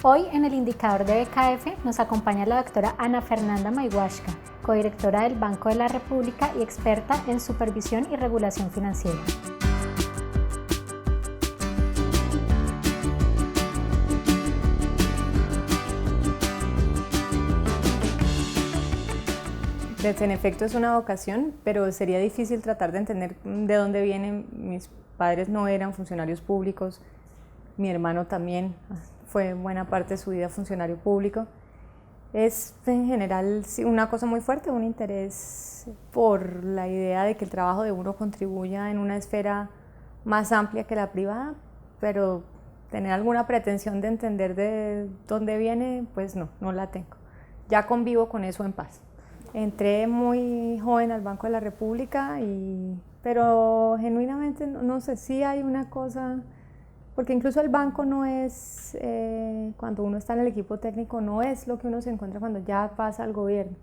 Hoy en el indicador de BKF nos acompaña la doctora Ana Fernanda Mayhuashka, codirectora del Banco de la República y experta en supervisión y regulación financiera. En efecto es una vocación, pero sería difícil tratar de entender de dónde vienen. Mis padres no eran funcionarios públicos, mi hermano también fue buena parte de su vida funcionario público. Es en general una cosa muy fuerte, un interés por la idea de que el trabajo de uno contribuya en una esfera más amplia que la privada, pero tener alguna pretensión de entender de dónde viene, pues no la tengo. Ya convivo con eso en paz. Entré muy joven al Banco de la República, pero genuinamente no sé si hay una cosa, porque incluso el banco no es, cuando uno está en el equipo técnico, no es lo que uno se encuentra cuando ya pasa al gobierno.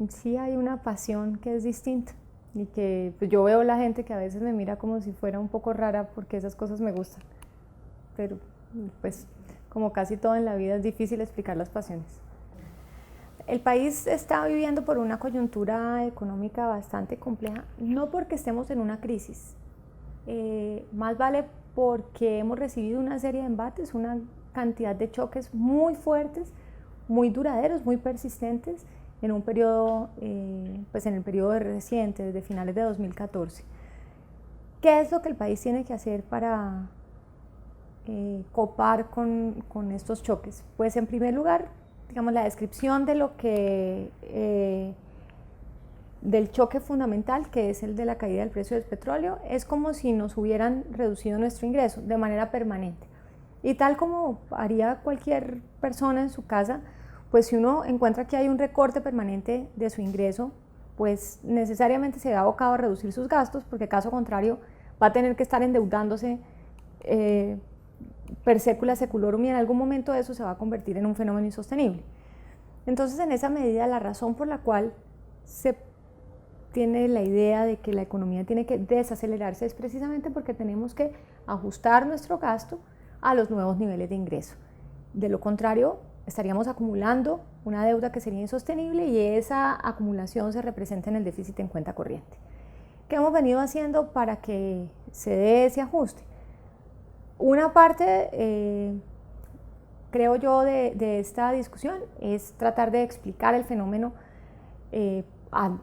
Sí hay una pasión que es distinta y que pues yo veo la gente que a veces me mira como si fuera un poco rara porque esas cosas me gustan, pero pues como casi todo en la vida es difícil explicar las pasiones. El país está viviendo por una coyuntura económica bastante compleja, no porque estemos en una crisis, más vale porque hemos recibido una serie de embates, una cantidad de choques muy fuertes, muy duraderos, muy persistentes en un periodo, pues en el periodo reciente, desde finales de 2014. ¿Qué es lo que el país tiene que hacer para copar con estos choques? Pues en primer lugar, digamos, la descripción de lo que, del choque fundamental, que es el de la caída del precio del petróleo, es como si nos hubieran reducido nuestro ingreso de manera permanente. Y tal como haría cualquier persona en su casa, pues si uno encuentra que hay un recorte permanente de su ingreso, pues necesariamente se ve abocado a reducir sus gastos, porque caso contrario va a tener que estar endeudándose per secula seculorum, y en algún momento eso se va a convertir en un fenómeno insostenible. Entonces, en esa medida, la razón por la cual se tiene la idea de que la economía tiene que desacelerarse es precisamente porque tenemos que ajustar nuestro gasto a los nuevos niveles de ingreso. De lo contrario, estaríamos acumulando una deuda que sería insostenible y esa acumulación se representa en el déficit en cuenta corriente. ¿Qué hemos venido haciendo para que se dé ese ajuste? Una parte, creo yo, de esta discusión es tratar de explicar el fenómeno a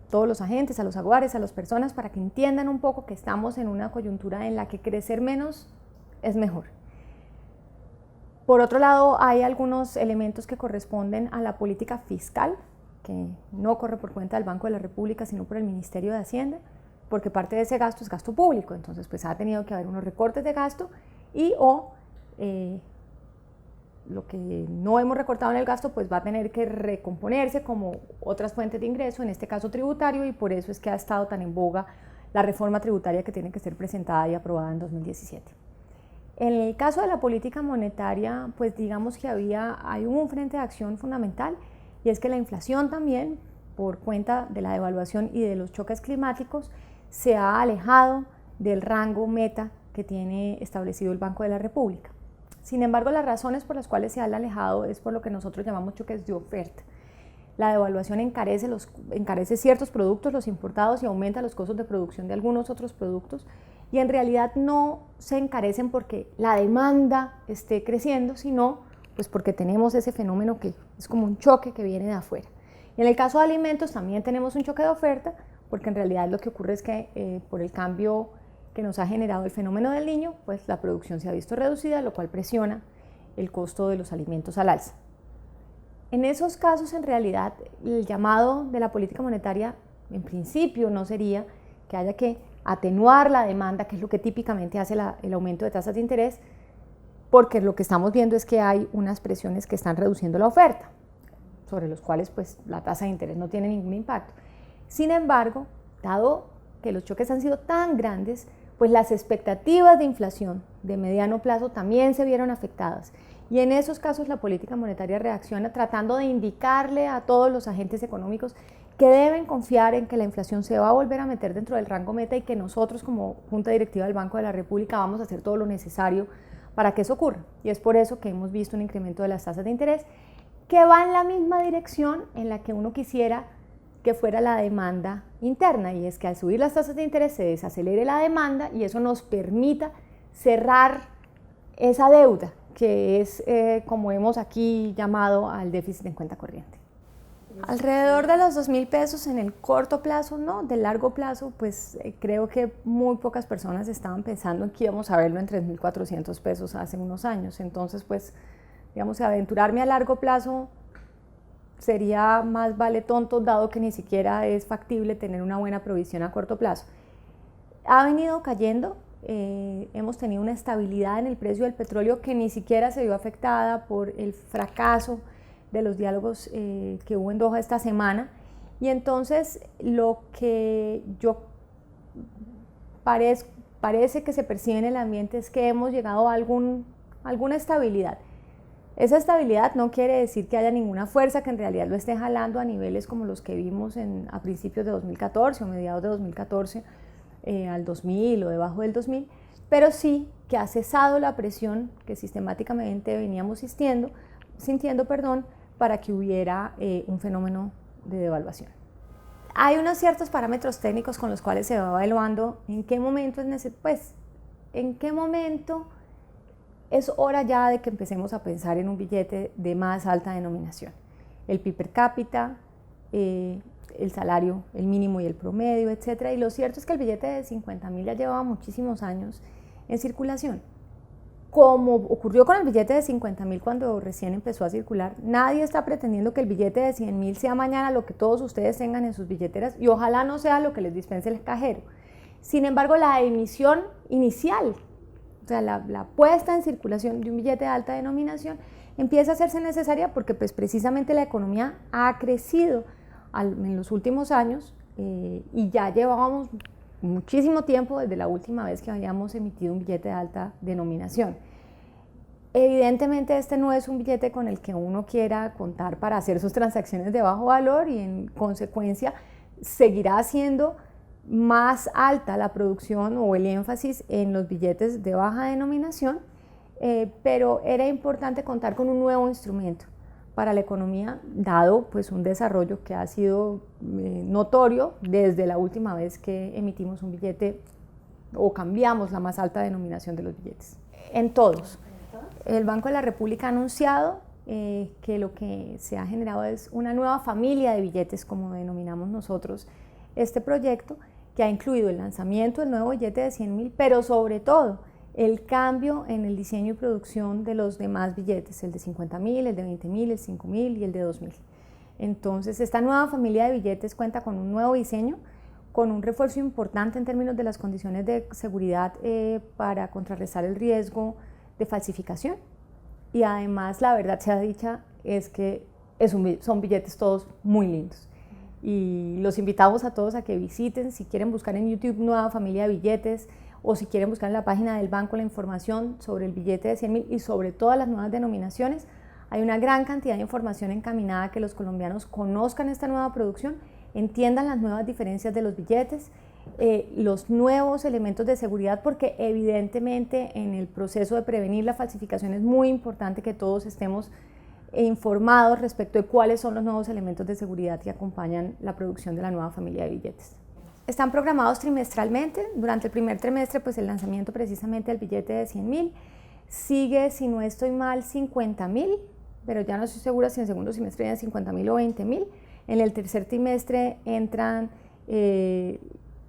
todos los agentes, a los aguares, a las personas, para que entiendan un poco que estamos en una coyuntura en la que crecer menos es mejor. Por otro lado, hay algunos elementos que corresponden a la política fiscal, que no corre por cuenta del Banco de la República, sino por el Ministerio de Hacienda, porque parte de ese gasto es gasto público, entonces pues ha tenido que haber unos recortes de gasto lo que no hemos recortado en el gasto pues va a tener que recomponerse como otras fuentes de ingreso, en este caso tributario, y por eso es que ha estado tan en boga la reforma tributaria que tiene que ser presentada y aprobada en 2017. En el caso de la política monetaria, pues digamos que hay un frente de acción fundamental, y es que la inflación también, por cuenta de la devaluación y de los choques climáticos, se ha alejado del rango meta que tiene establecido el Banco de la República. Sin embargo, las razones por las cuales se ha alejado es por lo que nosotros llamamos choques de oferta. La devaluación encarece ciertos productos, los importados, y aumenta los costos de producción de algunos otros productos, y en realidad no se encarecen porque la demanda esté creciendo, sino pues porque tenemos ese fenómeno que es como un choque que viene de afuera. Y en el caso de alimentos también tenemos un choque de oferta, porque en realidad lo que ocurre es que por el cambio que nos ha generado el fenómeno del Niño, pues la producción se ha visto reducida, lo cual presiona el costo de los alimentos al alza. En esos casos, en realidad, el llamado de la política monetaria, en principio, no sería que haya que atenuar la demanda, que es lo que típicamente hace el aumento de tasas de interés, porque lo que estamos viendo es que hay unas presiones que están reduciendo la oferta, sobre los cuales pues la tasa de interés no tiene ningún impacto. Sin embargo, dado que los choques han sido tan grandes, pues las expectativas de inflación de mediano plazo también se vieron afectadas, y en esos casos la política monetaria reacciona tratando de indicarle a todos los agentes económicos que deben confiar en que la inflación se va a volver a meter dentro del rango meta, y que nosotros como Junta Directiva del Banco de la República vamos a hacer todo lo necesario para que eso ocurra. Y es por eso que hemos visto un incremento de las tasas de interés que va en la misma dirección en la que uno quisiera que fuera la demanda interna, y es que al subir las tasas de interés se desacelere la demanda y eso nos permita cerrar esa deuda que es, como hemos aquí llamado, al déficit en cuenta corriente. Alrededor de los 2.000 pesos en el corto plazo, no, del largo plazo, pues creo que muy pocas personas estaban pensando en que íbamos a verlo en 3.400 pesos hace unos años. Entonces, pues, digamos, aventurarme a largo plazo sería más vale tonto, dado que ni siquiera es factible tener una buena provisión a corto plazo. Ha venido cayendo, hemos tenido una estabilidad en el precio del petróleo que ni siquiera se vio afectada por el fracaso de los diálogos que hubo en Doha esta semana, y entonces lo que parece que se percibe en el ambiente es que hemos llegado a alguna estabilidad. Esa estabilidad no quiere decir que haya ninguna fuerza que en realidad lo esté jalando a niveles como los que vimos a principios de 2014 o mediados de 2014 al 2000 o debajo del 2000, pero sí que ha cesado la presión que sistemáticamente veníamos sintiendo, para que hubiera un fenómeno de devaluación. Hay unos ciertos parámetros técnicos con los cuales se va evaluando en qué momento es hora ya de que empecemos a pensar en un billete de más alta denominación. El PIB per cápita, el salario, el mínimo y el promedio, etc. Y lo cierto es que el billete de 50.000 ya llevaba muchísimos años en circulación. Como ocurrió con el billete de 50.000 cuando recién empezó a circular, nadie está pretendiendo que el billete de 100.000 sea mañana lo que todos ustedes tengan en sus billeteras, y ojalá no sea lo que les dispense el cajero. Sin embargo, la emisión inicial, o sea, la puesta en circulación de un billete de alta denominación, empieza a hacerse necesaria porque pues, precisamente la economía ha crecido en los últimos años, y ya llevábamos muchísimo tiempo desde la última vez que habíamos emitido un billete de alta denominación. Evidentemente este no es un billete con el que uno quiera contar para hacer sus transacciones de bajo valor, y en consecuencia seguirá siendo más alta la producción o el énfasis en los billetes de baja denominación, pero era importante contar con un nuevo instrumento para la economía, dado pues un desarrollo que ha sido notorio desde la última vez que emitimos un billete o cambiamos la más alta denominación de los billetes. En todos. El Banco de la República ha anunciado que lo que se ha generado es una nueva familia de billetes, como denominamos nosotros este proyecto, que ha incluido el lanzamiento del nuevo billete de 100.000, pero sobre todo el cambio en el diseño y producción de los demás billetes, el de 50.000, el de 20.000, el 5.000 y el de 2.000. Entonces, esta nueva familia de billetes cuenta con un nuevo diseño, con un refuerzo importante en términos de las condiciones de seguridad para contrarrestar el riesgo de falsificación, y además, la verdad sea dicha, es que son billetes todos muy lindos. Y los invitamos a todos a que visiten, si quieren buscar en YouTube Nueva Familia de Billetes, o si quieren buscar en la página del banco la información sobre el billete de 100.000 y sobre todas las nuevas denominaciones. Hay una gran cantidad de información encaminada a que los colombianos conozcan esta nueva producción, entiendan las nuevas diferencias de los billetes, los nuevos elementos de seguridad, porque evidentemente en el proceso de prevenir la falsificación es muy importante que todos estemos informados respecto de cuáles son los nuevos elementos de seguridad que acompañan la producción de la nueva familia de billetes. Están programados trimestralmente. Durante el primer trimestre, pues el lanzamiento precisamente del billete de 100.000. Sigue, si no estoy mal, 50.000, pero ya no estoy segura si en el segundo semestre eran 50.000 o 20.000. En el tercer trimestre entran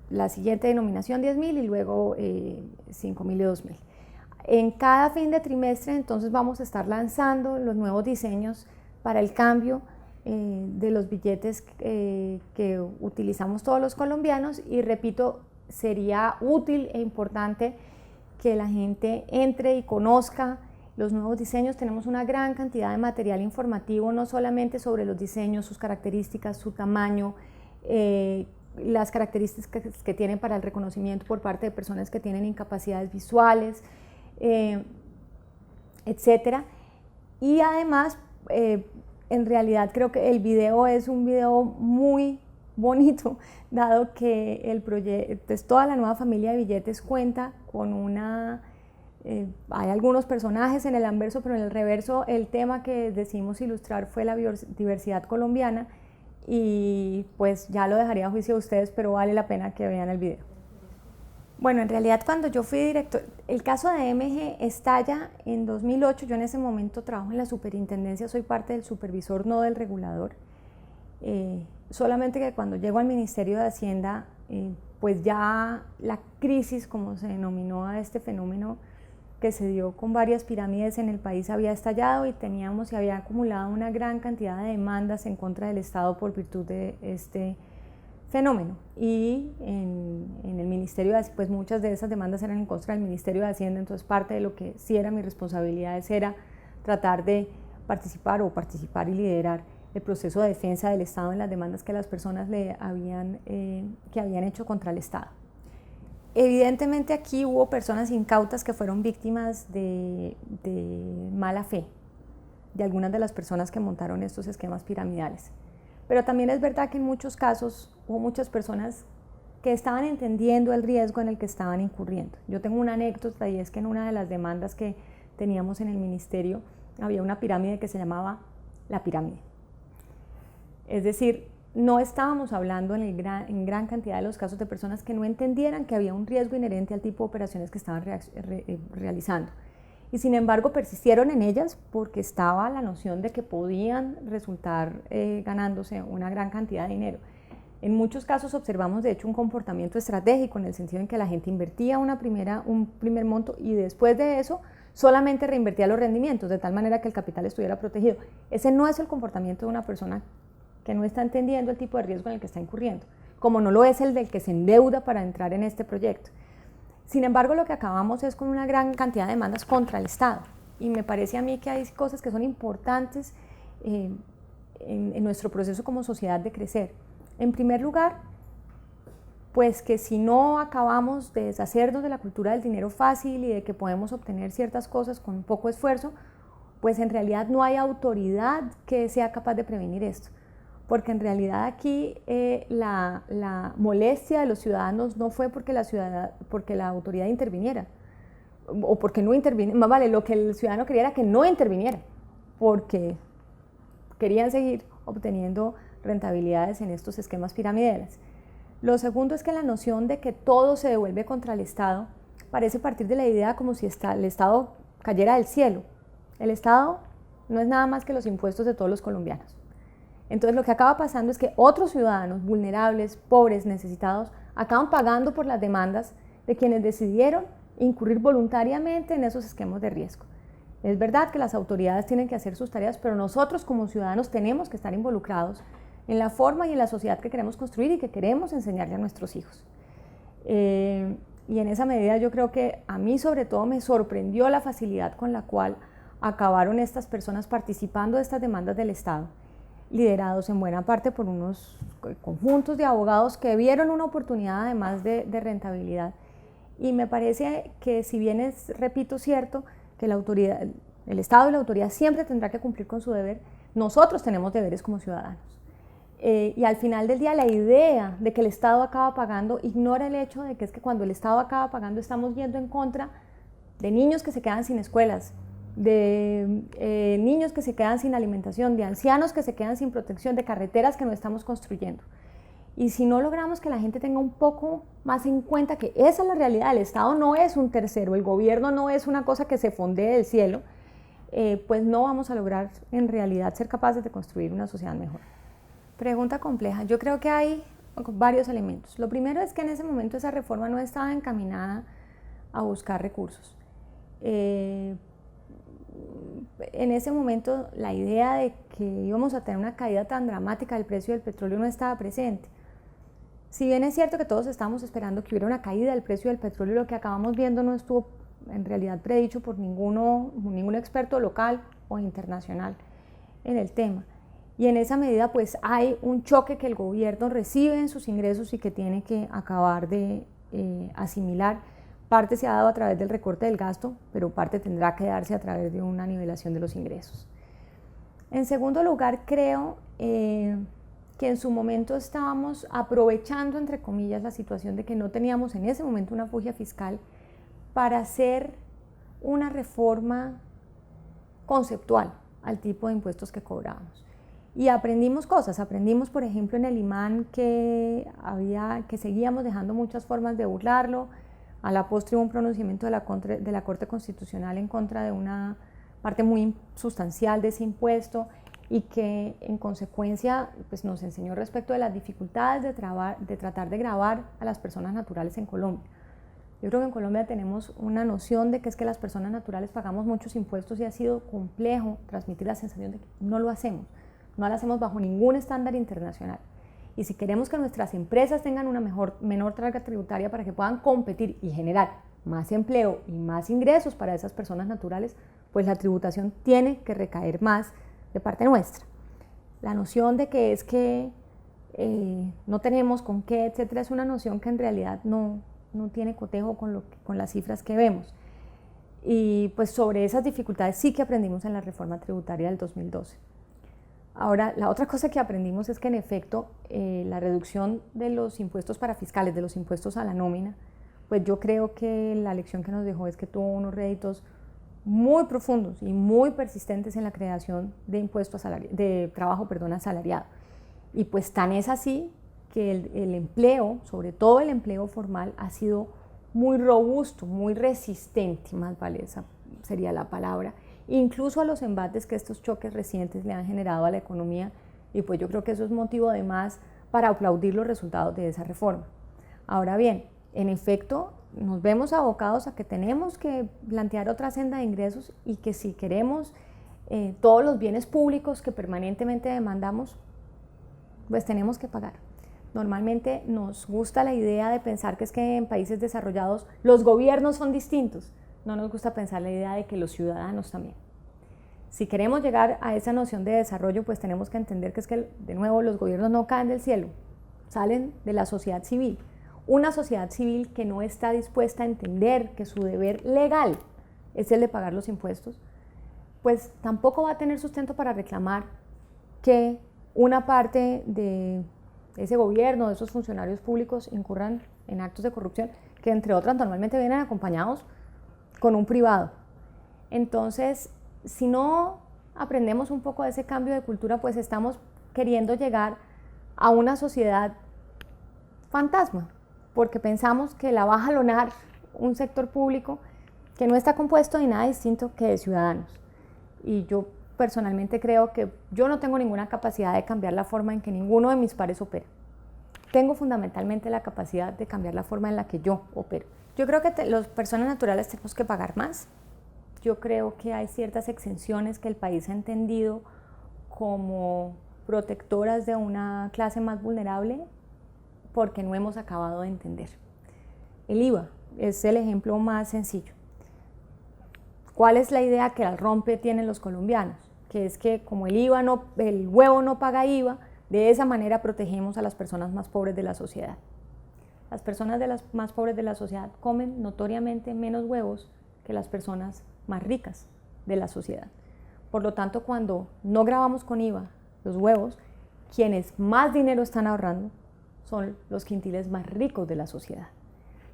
la siguiente denominación, 10.000, y luego 5.000 y 2.000. En cada fin de trimestre, entonces, vamos a estar lanzando los nuevos diseños para el cambio de los billetes que utilizamos todos los colombianos, y repito, sería útil e importante que la gente entre y conozca los nuevos diseños. Tenemos una gran cantidad de material informativo, no solamente sobre los diseños, sus características, su tamaño, las características que tienen para el reconocimiento por parte de personas que tienen incapacidades visuales, etcétera. Y además, en realidad creo que el video es un video muy bonito, dado que el proyecto, toda la nueva familia de billetes cuenta con una Hay algunos personajes en el anverso, pero en el reverso el tema que decidimos ilustrar fue la biodiversidad colombiana, y pues ya lo dejaría a juicio de ustedes, pero vale la pena que vean el video. Bueno, en realidad cuando yo fui director, el caso de MG estalla en 2008, yo en ese momento trabajo en la superintendencia, soy parte del supervisor, no del regulador, solamente que cuando llego al Ministerio de Hacienda, pues ya la crisis, como se denominó a este fenómeno que se dio con varias pirámides en el país, había estallado y se había acumulado una gran cantidad de demandas en contra del Estado por virtud de este fenómeno, y en el Ministerio de Hacienda, pues muchas de esas demandas eran en contra del Ministerio de Hacienda, entonces parte de lo que sí era mi responsabilidad era tratar de participar y liderar el proceso de defensa del Estado en las demandas que las personas que habían hecho contra el Estado. Evidentemente aquí hubo personas incautas que fueron víctimas de mala fe de algunas de las personas que montaron estos esquemas piramidales. Pero también es verdad que en muchos casos hubo muchas personas que estaban entendiendo el riesgo en el que estaban incurriendo. Yo tengo una anécdota, y es que en una de las demandas que teníamos en el ministerio había una pirámide que se llamaba La Pirámide. Es decir, no estábamos hablando en gran cantidad de los casos de personas que no entendieran que había un riesgo inherente al tipo de operaciones que estaban realizando. Y sin embargo persistieron en ellas porque estaba la noción de que podían resultar ganándose una gran cantidad de dinero. En muchos casos observamos de hecho un comportamiento estratégico, en el sentido en que la gente invertía un primer monto y después de eso solamente reinvertía los rendimientos, de tal manera que el capital estuviera protegido. Ese no es el comportamiento de una persona que no está entendiendo el tipo de riesgo en el que está incurriendo, como no lo es el del que se endeuda para entrar en este proyecto. Sin embargo, lo que acabamos es con una gran cantidad de demandas contra el Estado, y me parece a mí que hay cosas que son importantes en nuestro proceso como sociedad de crecer. En primer lugar, pues que si no acabamos de deshacernos de la cultura del dinero fácil y de que podemos obtener ciertas cosas con poco esfuerzo, pues en realidad no hay autoridad que sea capaz de prevenir esto. Porque en realidad aquí la molestia de los ciudadanos no fue porque la autoridad interviniera, o porque no interviniera, más vale, lo que el ciudadano quería era que no interviniera, porque querían seguir obteniendo rentabilidades en estos esquemas piramidales. Lo segundo es que la noción de que todo se devuelve contra el Estado parece partir de la idea como si el Estado cayera del cielo. El Estado no es nada más que los impuestos de todos los colombianos. Entonces lo que acaba pasando es que otros ciudadanos vulnerables, pobres, necesitados, acaban pagando por las demandas de quienes decidieron incurrir voluntariamente en esos esquemas de riesgo. Es verdad que las autoridades tienen que hacer sus tareas, pero nosotros como ciudadanos tenemos que estar involucrados en la forma y en la sociedad que queremos construir y que queremos enseñarle a nuestros hijos. Y en esa medida yo creo que a mí sobre todo me sorprendió la facilidad con la cual acabaron estas personas participando de estas demandas del Estado, liderados en buena parte por unos conjuntos de abogados que vieron una oportunidad además de rentabilidad. Y me parece que, si bien es, repito, cierto que el Estado y la autoridad siempre tendrá que cumplir con su deber, nosotros tenemos deberes como ciudadanos. Y al final del día la idea de que el Estado acaba pagando ignora el hecho de que es que cuando el Estado acaba pagando estamos yendo en contra de niños que se quedan sin escuelas, de niños que se quedan sin alimentación, de ancianos que se quedan sin protección, de carreteras que no estamos construyendo. Y si no logramos que la gente tenga un poco más en cuenta que esa es la realidad, el Estado no es un tercero, el gobierno no es una cosa que se fondee del cielo, pues no vamos a lograr en realidad ser capaces de construir una sociedad mejor. Pregunta compleja. Yo creo que hay varios elementos. Lo primero es que en ese momento esa reforma no estaba encaminada a buscar recursos. En ese momento la idea de que íbamos a tener una caída tan dramática del precio del petróleo no estaba presente. Si bien es cierto que todos estábamos esperando que hubiera una caída del precio del petróleo, lo que acabamos viendo no estuvo en realidad predicho por ningún experto local o internacional en el tema. Y en esa medida pues hay un choque que el gobierno recibe en sus ingresos y que tiene que acabar de asimilar. Parte se ha dado a través del recorte del gasto, pero parte tendrá que darse a través de una nivelación de los ingresos. En segundo lugar, creo que en su momento estábamos aprovechando, entre comillas, la situación de que no teníamos en ese momento una fuga fiscal para hacer una reforma conceptual al tipo de impuestos que cobrábamos. Y aprendimos cosas, aprendimos por ejemplo en el imán que seguíamos dejando muchas formas de burlarlo. A la postre hubo un pronunciamiento de la Corte Constitucional en contra de una parte muy sustancial de ese impuesto y que en consecuencia pues, nos enseñó respecto de las dificultades de tratar de gravar a las personas naturales en Colombia. Yo creo que en Colombia tenemos una noción de que es que las personas naturales pagamos muchos impuestos y ha sido complejo transmitir la sensación de que no lo hacemos bajo ningún estándar internacional. Y si queremos que nuestras empresas tengan una menor carga tributaria para que puedan competir y generar más empleo y más ingresos para esas personas naturales, pues la tributación tiene que recaer más de parte nuestra. La noción de que es que no tenemos con qué, etcétera, es una noción que en realidad no tiene cotejo con las cifras que vemos. Y pues sobre esas dificultades sí que aprendimos en la reforma tributaria del 2012. Ahora, la otra cosa que aprendimos es que en efecto la reducción de los impuestos parafiscales, de los impuestos a la nómina, pues yo creo que la lección que nos dejó es que tuvo unos réditos muy profundos y muy persistentes en la creación de impuestos de trabajo asalariado. Y pues tan es así que el empleo, sobre todo el empleo formal, ha sido muy robusto, muy resistente, más vale esa sería la palabra, incluso a los embates que estos choques recientes le han generado a la economía, y pues yo creo que eso es motivo de más para aplaudir los resultados de esa reforma. Ahora bien, en efecto, nos vemos abocados a que tenemos que plantear otra senda de ingresos y que si queremos todos los bienes públicos que permanentemente demandamos, pues tenemos que pagar. Normalmente nos gusta la idea de pensar que es que en países desarrollados los gobiernos son distintos. No nos gusta pensar la idea de que los ciudadanos también. Si queremos llegar a esa noción de desarrollo, pues tenemos que entender que es que, de nuevo, los gobiernos no caen del cielo, salen de la sociedad civil. Una sociedad civil que no está dispuesta a entender que su deber legal es el de pagar los impuestos, pues tampoco va a tener sustento para reclamar que una parte de ese gobierno, de esos funcionarios públicos, incurran en actos de corrupción, que entre otras normalmente vienen acompañados con un privado. Entonces, si no aprendemos un poco de ese cambio de cultura, pues estamos queriendo llegar a una sociedad fantasma, porque pensamos que la va a jalonar un sector público que no está compuesto de nada distinto que de ciudadanos. Y yo personalmente creo que yo no tengo ninguna capacidad de cambiar la forma en que ninguno de mis pares opera. Tengo fundamentalmente la capacidad de cambiar la forma en la que yo opero. Yo creo que las personas naturales tenemos que pagar más. Yo creo que hay ciertas exenciones que el país ha entendido como protectoras de una clase más vulnerable porque no hemos acabado de entender. El IVA es el ejemplo más sencillo. ¿Cuál es la idea que al rompe tienen los colombianos? Que es que como el huevo no paga IVA, de esa manera protegemos a las personas más pobres de la sociedad. Las personas más pobres de la sociedad comen notoriamente menos huevos que las personas más ricas de la sociedad. Por lo tanto, cuando no gravamos con IVA los huevos, quienes más dinero están ahorrando son los quintiles más ricos de la sociedad.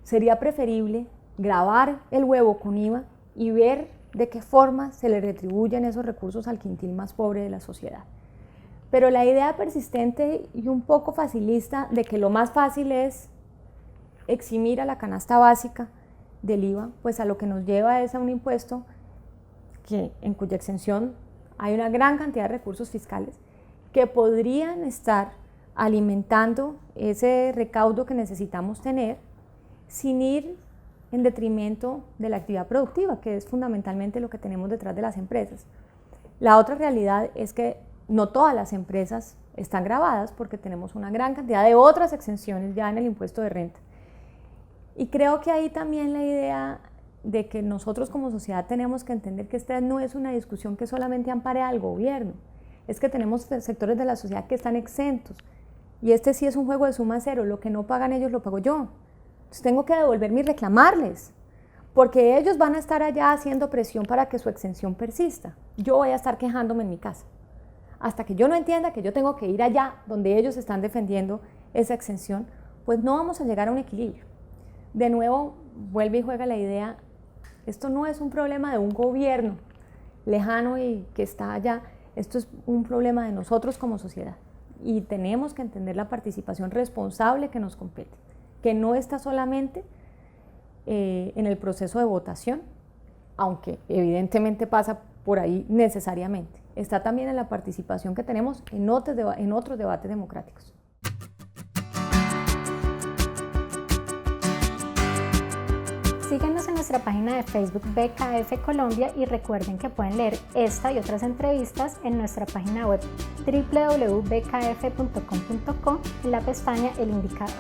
Sería preferible gravar el huevo con IVA y ver de qué forma se le retribuyen esos recursos al quintil más pobre de la sociedad. Pero la idea persistente y un poco facilista de que lo más fácil es eximir a la canasta básica del IVA, pues a lo que nos lleva es a un impuesto en cuya exención hay una gran cantidad de recursos fiscales que podrían estar alimentando ese recaudo que necesitamos tener sin ir en detrimento de la actividad productiva, que es fundamentalmente lo que tenemos detrás de las empresas. La otra realidad es que no todas las empresas están gravadas porque tenemos una gran cantidad de otras exenciones ya en el impuesto de renta. Y creo que ahí también la idea de que nosotros como sociedad tenemos que entender que esta no es una discusión que solamente ampare al gobierno, es que tenemos sectores de la sociedad que están exentos y este sí es un juego de suma cero, lo que no pagan ellos lo pago yo. Entonces tengo que devolverme y reclamarles, porque ellos van a estar allá haciendo presión para que su exención persista. Yo voy a estar quejándome en mi casa, hasta que yo no entienda que yo tengo que ir allá donde ellos están defendiendo esa exención, pues no vamos a llegar a un equilibrio. De nuevo, vuelve y juega la idea, Esto no es un problema de un gobierno lejano y que está allá, esto es un problema de nosotros como sociedad y tenemos que entender la participación responsable que nos compete, que no está solamente en el proceso de votación, aunque evidentemente pasa por ahí necesariamente, está también en la participación que tenemos en otros debates democráticos. Síguenos en nuestra página de Facebook BKF Colombia y recuerden que pueden leer esta y otras entrevistas en nuestra página web www.bkf.com.co en la pestaña El Indicador.